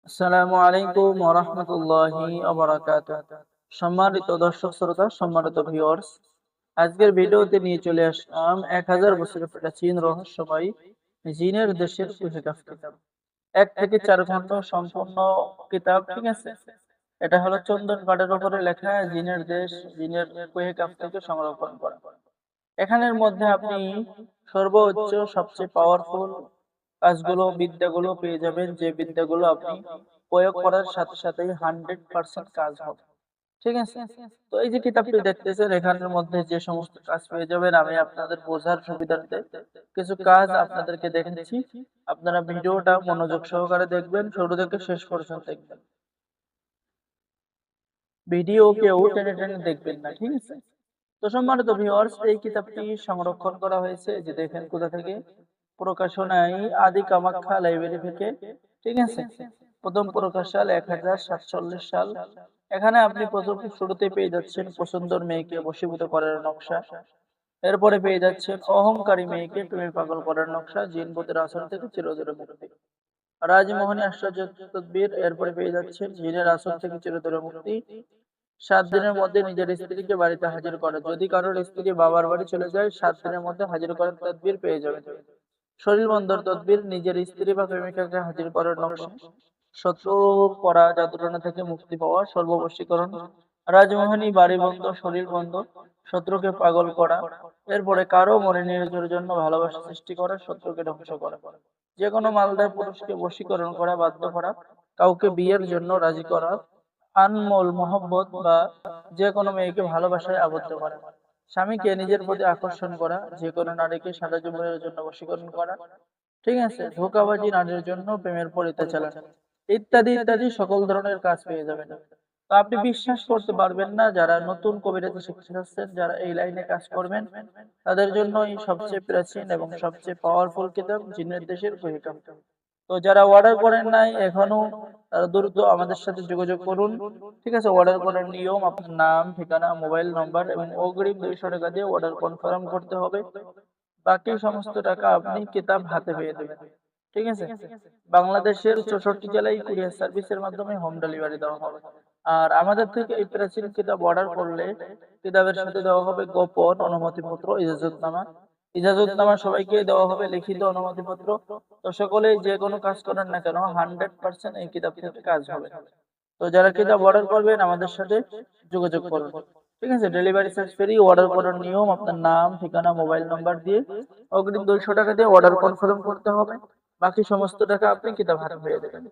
আসসালামু আলাইকুম ওয়া রাহমাতুল্লাহি ওয়া বারাকাতুহু। সম্মানিত দর্শক শ্রোতা, সম্মানিত ভিউয়ার্স, আজকের ভিডিওতে নিয়ে চলে আসলাম 1000 বছরের প্রাচীন রহস্যময় জিনের দেশের কুহেকাফ কিতাব। 1 থেকে 4 খণ্ড সম্পূর্ণ কিতাব, ঠিক আছে? এটা হলো চন্দন কাঠের উপরে লেখা জিনের দেশ, জিনের কুহেকাফ থেকে সংরক্ষণ করা। এখানের মধ্যে আপনি সর্বোচ্চ সবচেয়ে পাওয়ারফুল কাজগুলো, বিদ্যাগুলো পেয়ে যাবেন, যে বিদ্যাগুলো আপনি প্রয়োগ করার সাথে সাথেই 100% কাজ হবে। ঠিক আছে? তো এই যে কিতাবটি দেখতেছেন, এখানের মধ্যে যে সমস্ত কাজ পেয়ে যাবেন, আমি আপনাদের বোঝার সুবিধার্থে কিছু কাজ আপনাদেরকে দেখাচ্ছি। আপনারা ভিডিওটা মনোযোগ সহকারে দেখবেন, শুরু থেকে শেষ পর্যন্ত দেখবেন। ভিডিও কেউ টেনে টেনে দেখবেন না, ঠিক আছে? তো সম্মানিত ভিউয়ার্স, এই কিতাবটি সংরক্ষণ করা হয়েছে, যে দেখেন কোথা থেকে, প্রকাশনায় আদি কামাখ্যা লাইব্রেরি থেকে, ঠিক আছে? প্রথম প্রকাশ সাল 1047 সাল। এখানে আপনি প্রথম শুরুতে পেয়ে যাচ্ছেন পছন্দর মেয়েকে বশীভূত করার নকশা। এরপরে পেয়ে যাচ্ছেন অহংকারী মেয়েকে প্রেমে পাগল করার নকশা, জিনপতির আসর থেকে চিরতরে মুক্তি। রাজমোহনী আশ্চর্য তদবির। এরপরে পেয়ে যাচ্ছেন জিনের আসর থেকে চিরতরে মুক্তি। 7 দিনের মধ্যে নিজের স্ত্রীকে বাড়িতে হাজির করে। যদি কারোর স্ত্রী বাবার বাড়ি চলে যায়, 7 দিনের মধ্যে হাজির করার তদবির পেয়ে যাবেন। শরীর বন্দর তদবির, নিজের স্ত্রী বা প্রেমিকাকে হাজির করার নকশা। শত্রু করা যাতনা থেকে মুক্তি পাওয়া, সর্ববশীকরণ। রাজমোহনী বাড়ি বন্ধ, শরীর বন্ধ, শত্রুকে পাগল করা। এরপরে কারো মনে নিজের জন্য ভালোবাসা সৃষ্টি করা, শত্রুকে ধ্বংস করা। যে কোনো মালদার পুরুষকে বশীকরণ করা, বাধ্য করা, কাউকে বিয়ের জন্য রাজি করা, আনমোল মহব্বত বা যে কোনো মেয়েকে ভালোবাসায় আবদ্ধ করা, স্বামীকে নিজের প্রতি আকর্ষণ করা, যে কোনো নারীকে সারা জীবনের জন্য বশীকরণ করা, ঠিক আছে, ধোঁকাবাজি নারীর জন্য প্রেমের পরিতা চালানো, ইত্যাদি ইত্যাদি সকল ধরনের কাজ পেয়ে যাবেন। তো আপনি বিশ্বাস করতে পারবেন না, যারা নতুন কবিরাজি শিখতে যাচ্ছেন, যারা এই লাইনে কাজ করবেন, তাদের জন্য এই সবচেয়ে প্রাচীন এবং সবচেয়ে পাওয়ারফুল কিতাব জিনের দেশের কুহিকাম। তো যারা অর্ডার করেন নাই এখনো, তারা দ্রুত আমাদের সাথে যোগাযোগ করুন। ঠিক আছে? অর্ডার করার নিয়ম: আপনার নাম, ঠিকানা, মোবাইল নম্বর এবং অগ্রিম 200 টাকা দিয়ে অর্ডার কনফার্ম করতে হবে। বাকি সমস্ত টাকা আপনি কিতাব হাতে পেয়ে দেবেন। ঠিক আছে? বাংলাদেশের 64 জেলায় কুরিয়ার সার্ভিসের মাধ্যমে হোম ডেলিভারি দেওয়া হবে। আর আমাদের থেকে এই প্রাচীন কিতাব অর্ডার করলে কিতাবের সাথে দেওয়া হবে গোপন অনুমতিপত্র, ইজাজতনামা। ইজাজতনামা সবাইকে দেওয়া হবে, লিখিত অনুমতিপত্র। তো সকলেই যে কোনো কাজ করেন না কেন, 100% এই কিতাব থেকে কাজ হবে। তো যারা কিতাব অর্ডার করবেন, আমাদের সাথে যোগাযোগ করুন। ঠিক আছে? Delivery charge free. অর্ডার করার নিয়ম: আপনার নাম, ঠিকানা, মোবাইল নাম্বার দিয়ে অগ্রিম 200 টাকা দিয়ে অর্ডার কনফার্ম করতে হবে। বাকি সমস্ত টাকা আপনি কিতাব হাতে পেয়ে দেবেন।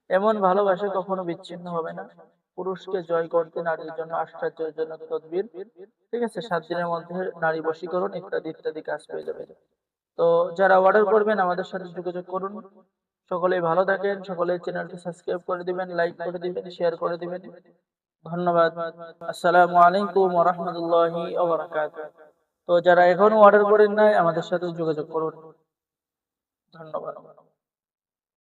এমন ভালোবাসা কখনো বিচ্ছিন্ন হবে না। পুরুষকে জয় করতে নারীর জন্য আশ্চর্যজনক তদবির। ঠিক আছে? 7 দিনের মধ্যে নারী বশীকরণ, ইত্যাদি ইত্যাদি কাজ পেয়ে যাবেন। তো যারা অর্ডার করবেন, আমাদের সাথে যোগাযোগ করুন। সকলেই ভালো থাকেন, সকলেই চ্যানেলটি সাবস্ক্রাইব করে দিবেন, লাইক করে দিবেন, শেয়ার করে দিবেন। ধন্যবাদ। আসসালামু আলাইকুম ওয়া রাহমাতুল্লাহি ওয়া বারাকাতুহু। তো যারা এখনো অর্ডার করেন নাই, আমাদের সাথে যোগাযোগ করুন। ধন্যবাদ।